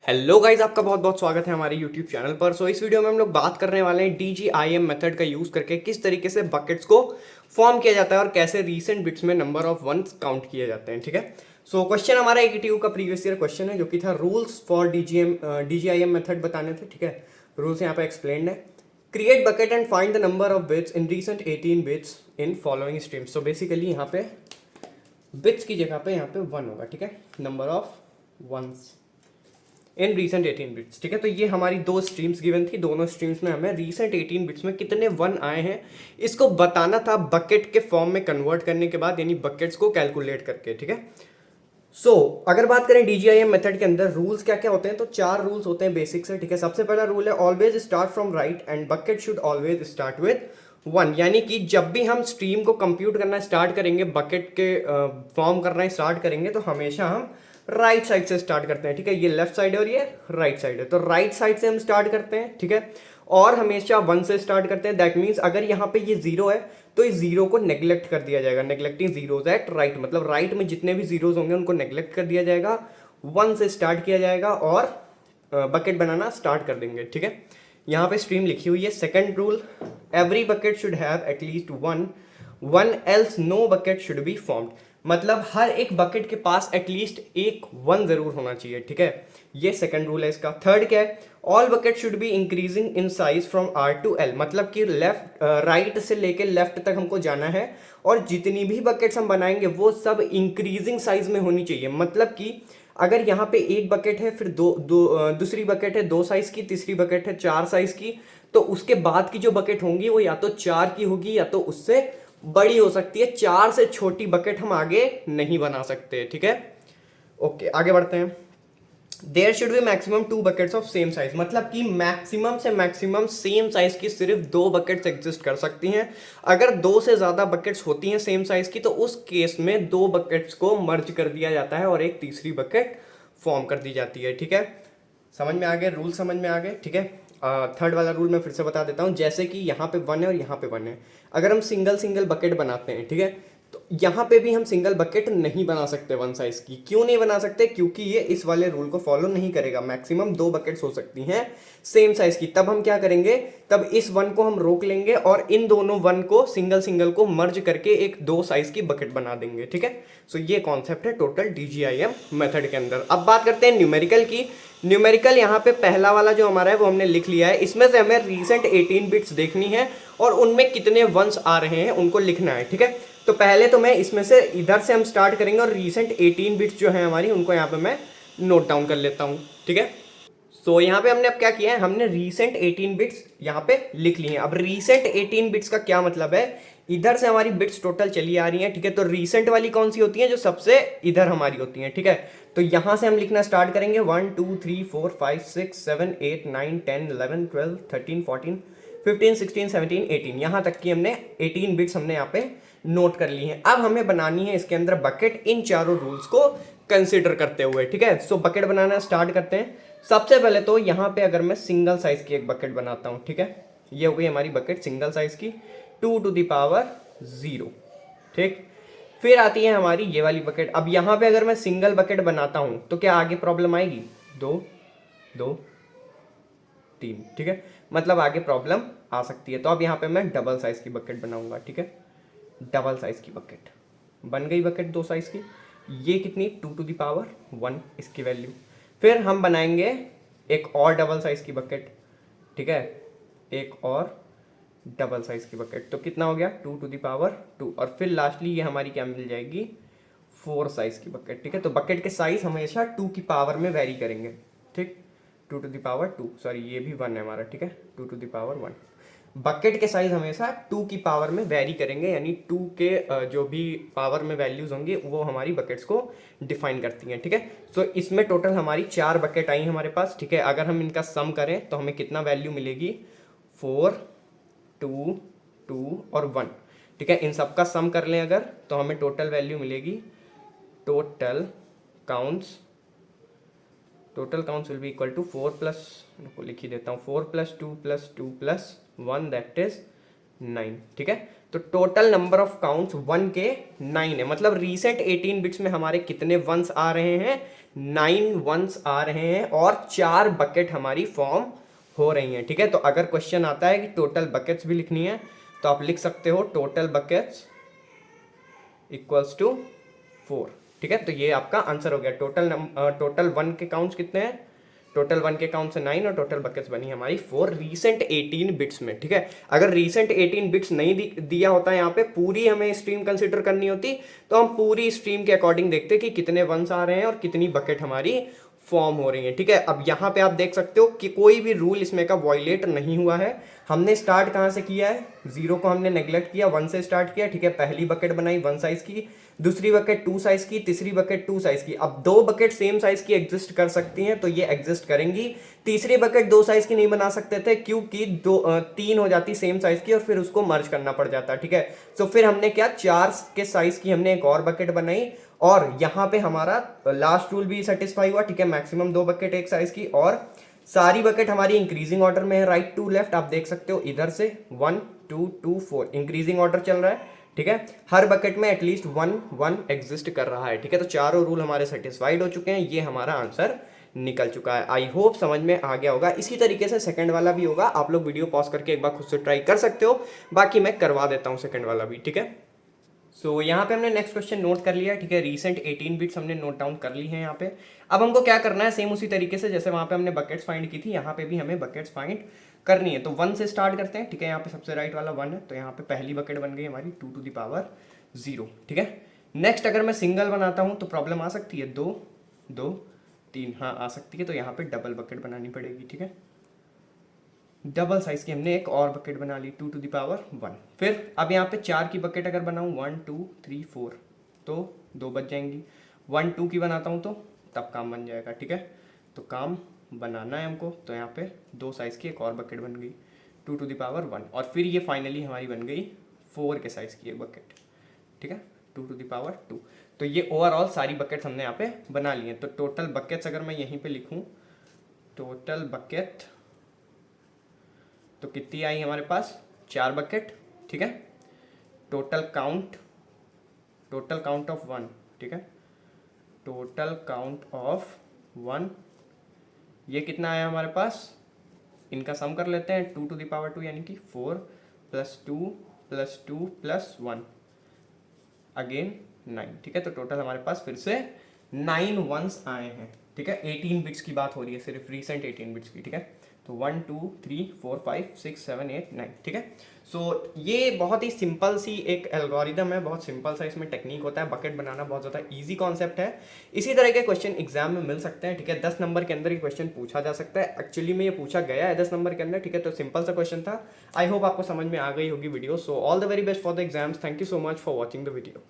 Hello guys, आपका बहुत बहुत स्वागत है हमारे यूट्यूब चैनल पर। इस वीडियो में हम लोग बात करने वाले हैं DGIM मेथड का यूज़ करके किस तरीके से बकेट्स को फॉर्म किया जाता है और कैसे रीसेंट बिट्स में नंबर ऑफ वंस काउंट किए जाते हैं। ठीक है, क्वेश्चन हमारा ATU का प्रीवियस ईयर क्वेश्चन है जो कि था रूल्स फॉर DGIM मेथड बताने थे। ठीक है, रूल्स यहाँ पे एक्सप्लेन्ड है। Create bucket and find the number of bits in recent 18 bits in following streams. Basically यहाँ पे बिट्स की जगह पे यहाँ पे 1 होगा। ठीक है, number of ones in recent 18 bits. ठीक है, तो ये हमारी दो स्ट्रीम्स गिवन थी, दोनों स्ट्रीम्स में हमें रीसेंट 18 बिट्स में कितने वन आए हैं इसको बताना था बकेट के फॉर्म में कन्वर्ट करने के बाद, यानी बकेट्स को कैलकुलेट करके। ठीक है, अगर बात करें DGIM मेथड के अंदर रूल्स क्या क्या होते हैं, तो 4 रूल्स होते हैं बेसिक से। ठीक है, सबसे पहला रूल है always start from right and bucket should always start with 1। यानी कि जब भी हम स्ट्रीम को कंप्यूट करना स्टार्ट करेंगे, बकेट के फॉर्म करना स्टार्ट करेंगे, तो हमेशा हम राइट साइड से स्टार्ट करते हैं। ठीक है, ये लेफ्ट साइड है और ये राइट साइड है, तो राइट साइड से हम स्टार्ट करते हैं। ठीक है, और हमेशा 1 से स्टार्ट करते हैं। दैट मीन्स अगर यहाँ पे ये 0 है तो इस 0 को नेग्लेक्ट कर दिया जाएगा। नेग्लेक्टिंग जीरोज एट राइट, मतलब राइट में जितने भी जीरोज होंगे उनको नेग्लेक्ट कर दिया जाएगा, 1 से स्टार्ट किया जाएगा और बकेट बनाना स्टार्ट कर देंगे। ठीक है, यहाँ पे स्ट्रीम लिखी हुई है। Second rule, every bucket should have at least one else no bucket should be formed. मतलब हर एक बकेट के पास एटलीस्ट एक 1 जरूर होना चाहिए। ठीक है, ये सेकंड रूल है इसका। थर्ड क्या है, all bucket should be increasing in size from R to L। मतलब कि राइट से लेके लेफ्ट तक हमको जाना है और जितनी भी बकेट्स हम बनाएंगे वो सब इंक्रीजिंग साइज में होनी चाहिए। मतलब कि अगर यहाँ पे एक बकेट है, फिर दूसरी बकेट है 2 साइज की, तीसरी बकेट है 4 साइज की, तो उसके बाद की जो बकेट होंगी वो या तो 4 की होगी या तो उससे बड़ी हो सकती है। 4 से छोटी बकेट हम आगे नहीं बना सकते। ठीक है, ओके, आगे बढ़ते हैं। There should be maximum 2 buckets of same size. मतलब कि मैक्सिमम से मैक्सिमम सेम साइज की सिर्फ 2 बकेट्स एग्जिस्ट कर सकती हैं। अगर 2 से ज्यादा बकेट्स होती हैं सेम साइज की, तो उस केस में 2 बकेट्स को मर्ज कर दिया जाता है और एक तीसरी बकेट फॉर्म कर दी जाती है। ठीक है, समझ में आ गए, रूल समझ में आ गए। ठीक है, थर्ड वाला रूल मैं फिर से बता देता हूँ। जैसे कि यहाँ पे 1 है और यहाँ पे 1 है, अगर हम सिंगल सिंगल बकेट बनाते हैं, ठीक है, तो यहाँ पे भी हम सिंगल बकेट नहीं बना सकते 1 साइज की। क्यों नहीं बना सकते? क्योंकि ये इस वाले रूल को फॉलो नहीं करेगा। मैक्सिमम 2 बकेट्स हो सकती हैं सेम साइज की। तब हम क्या करेंगे, तब इस 1 को हम रोक लेंगे और इन दोनों 1 को सिंगल सिंगल को मर्ज करके एक 2 साइज की बकेट बना देंगे। ठीक है, ये कॉन्सेप्ट है टोटल DGIM मेथड के अंदर। अब बात करते हैं न्यूमेरिकल की। न्यूमेरिकल यहाँ पे पहला वाला जो हमारा है वो हमने लिख लिया है। इसमें से हमें रीसेंट 18 बिट्स देखनी है और उनमें कितने वंस आ रहे हैं उनको लिखना है। ठीक है, तो पहले तो मैं इसमें से इधर से हम स्टार्ट करेंगे और रीसेंट 18 बिट्स जो है हमारी उनको यहाँ पे मैं नोट डाउन कर लेता हूँ। ठीक है, यहाँ पे हमने अब क्या किया है, हमने रीसेंट 18 बिट्स यहाँ पे लिख ली हैं। अब रीसेंट 18 बिट्स का क्या मतलब है, इधर से हमारी बिट्स टोटल चली आ रही हैं। ठीक है, तो रीसेंट वाली कौन सी होती है, जो सबसे इधर हमारी होती हैं। ठीक है, तो यहां से हम लिखना स्टार्ट करेंगे 1 2 3 4 5 6 7 8 9 10 11 12 13 14 15 16 17 18, यहां तक की हमने 18 बिट्स हमने यहाँ पे नोट कर ली हैं। अब हमें बनानी है इसके अंदर बकेट इन चारों रूल्स को कंसिडर करते हुए। ठीक है, बकेट बनाना स्टार्ट करते हैं। सबसे पहले तो यहाँ पे अगर मैं सिंगल साइज की एक बकेट बनाता हूँ, ठीक है, ये हो गई हमारी बकेट सिंगल साइज की 2 to the power 0। ठीक, फिर आती है हमारी ये वाली बकेट। अब यहाँ पे अगर मैं सिंगल बकेट बनाता हूँ तो क्या आगे प्रॉब्लम आएगी, 2 2 3। ठीक है, मतलब आगे प्रॉब्लम आ सकती है। तो अब यहाँ पे मैं डबल साइज की बकेट बनाऊंगा। ठीक है, डबल साइज की बकेट बन गई, बकेट 2 साइज की। ये कितनी, 2 to the power 1 इसकी वैल्यू। फिर हम बनाएंगे एक और डबल साइज की बकेट। ठीक है, एक और डबल साइज की बकेट, तो कितना हो गया, 2 to the power 2। और फिर लास्टली ये हमारी क्या मिल जाएगी, 4 साइज की बकेट। ठीक है, तो बकेट के साइज हमेशा 2 की पावर में वेरी करेंगे। ठीक, 2 to the power 2, सॉरी ये भी 1 है हमारा। ठीक है, 2 to the power 1। बकेट के साइज हमेशा 2 की पावर में वेरी करेंगे, यानी 2 के जो भी पावर में वैल्यूज होंगी वो हमारी बकेट्स को डिफाइन करती हैं। ठीक है, इसमें टोटल हमारी 4 बकेट आई हमारे पास। ठीक है, अगर हम इनका सम करें तो हमें कितना वैल्यू मिलेगी, 4 2 2 और 1। ठीक है, इन सब का सम कर लें अगर तो हमें टोटल वैल्यू मिलेगी, total counts will be equal to 4 plus, को लिख ही देता हूँ, 4 + 2 + 2 + 1 दैट इज 9। ठीक है, तो टोटल नंबर ऑफ काउंट्स 1 के 9 है। मतलब रीसेंट 18 बिट्स में हमारे कितने वंस आ रहे हैं, 9 वंस आ रहे हैं और 4 बकेट हमारी फॉर्म हो रही हैं। ठीक है, तो अगर क्वेश्चन आता है कि टोटल बकेट्स भी लिखनी है तो आप लिख सकते हो टोटल बकेट्स इक्वल्स टू 4। ठीक है, तो ये आपका आंसर हो गया। टोटल 1 के काउंट्स कितने हैं? टोटल 1 के काउंट से 9 और टोटल बकेट्स बनी हमारी 4 रीसेंट 18 बिट्स में। ठीक है, अगर रीसेंट 18 बिट्स नहीं दिया होता यहाँ पे, पूरी हमें स्ट्रीम कंसिडर करनी होती, तो हम पूरी स्ट्रीम के अकॉर्डिंग देखते कि कितने वंस आ रहे हैं और कितनी बकेट हमारी फॉर्म हो रही है। ठीक है, अब यहाँ पे आप देख सकते हो कि कोई भी रूल इसमें का वॉयलेट नहीं हुआ है। हमने स्टार्ट कहाँ से किया है? 0 को हमने नेग्लेक्ट किया, 1 से स्टार्ट किया। ठीक है, पहली बकेट बनाई 1 साइज की, दूसरी बकेट 2 साइज की, तीसरी बकेट 2 साइज की। अब 2 बकेट सेम साइज की एग्जिस्ट कर सकती हैं तो ये एग्जिस्ट करेंगी। तीसरी बकेट 2 साइज की नहीं बना सकते थे क्योंकि 3 हो जाती सेम साइज की और फिर उसको मर्ज करना पड़ जाता। ठीक है, तो फिर हमने क्या, 4 के साइज की हमने एक और बकेट बनाई और यहाँ पे हमारा लास्ट रूल भी सेटिस्फाई हुआ। ठीक है, मैक्सिमम 2 बकेट एक साइज की और सारी बकेट हमारी इंक्रीजिंग ऑर्डर में है, राइट टू लेफ्ट। आप देख सकते हो इधर से 1 2 2 4 इंक्रीजिंग ऑर्डर चल रहा है। ठीक है, हर बकेट में एटलीस्ट 1 1 एग्जिस्ट कर रहा है। ठीक है, तो चारों रूल हमारे सेटिस्फाइड हो चुके हैं, ये हमारा आंसर निकल चुका है। आई होप समझ में आ गया होगा। इसी तरीके से सेकंड वाला भी होगा, आप लोग वीडियो पॉज करके एक बार खुद से ट्राई कर सकते हो, बाकी मैं करवा देता हूँ सेकंड वाला भी। ठीक है, सो यहाँ पे हमने नेक्स्ट क्वेश्चन नोट कर लिया। ठीक है, रीसेंट 18 बिट्स हमने नोट डाउन कर ली हैं यहाँ पे। अब हमको क्या करना है, सेम उसी तरीके से जैसे वहाँ पे हमने बकेट्स फाइंड की थी, यहाँ पे भी हमें बकेट्स फाइंड करनी है। तो 1 से स्टार्ट करते हैं। ठीक है, यहाँ पे सबसे राइट वाला 1 है, तो यहाँ पे पहली बकेट बन गई हमारी 2 टू द पावर 0। ठीक है, नेक्स्ट अगर मैं सिंगल बनाता हूँ तो प्रॉब्लम आ सकती है, 2 2 3, हाँ आ सकती है। तो यहाँ पे डबल बकेट बनानी पड़ेगी। ठीक है, डबल साइज की हमने एक और बकेट बना ली 2 टू द पावर 1। फिर अब यहाँ पे 4 की बकेट अगर बनाऊँ 1 2 3 4 तो 2 बच जाएंगी। 1 2 की बनाता हूँ तो तब काम बन जाएगा। ठीक है, तो काम बनाना है हमको, तो यहाँ पे 2 साइज़ की एक और बकेट बन गई 2 टू द पावर 1 और फिर ये फाइनली हमारी बन गई 4 के साइज़ की एक बकेट। ठीक है, 2 टू द पावर 2। तो ये ओवरऑल सारी बकेट्स हमने यहाँ पे बना ली हैं। तो टोटल बकेट्स अगर मैं यहीं पे लिखूँ, टोटल बकेट तो कितनी आई हमारे पास, 4 बकेट। ठीक है, टोटल काउंट ऑफ 1। ठीक है, टोटल काउंट ऑफ 1 ये कितना आया हमारे पास, इनका सम कर लेते हैं। 2 टू द पावर 2 यानी कि 4 + 2 + 2 + 1 अगेन 9। ठीक है, तो टोटल हमारे पास फिर से 9 वंस आए हैं। ठीक है, 18 बिट्स की बात हो रही है, सिर्फ रीसेंट 18 बिट्स की। ठीक है, तो 1 2 3 4 5 6 7 8 9। ठीक है, सो ये बहुत ही सिंपल सी एक एल्गोरिदम है, बहुत सिंपल सा इसमें टेक्निक होता है। बकेट बनाना बहुत ज़्यादा इजी कॉन्सेप्ट है। इसी तरह के क्वेश्चन एग्जाम में मिल सकते हैं। ठीक है, 10 नंबर के अंदर ये क्वेश्चन पूछा जा सकता है। एक्चुअली में ये पूछा गया है 10 नंबर के अंदर। ठीक है, तो सिंपल सा क्वेश्चन था। आई होप आपको समझ में आ गई होगी video. So all the very best for the exams. Thank you so much for watching the video.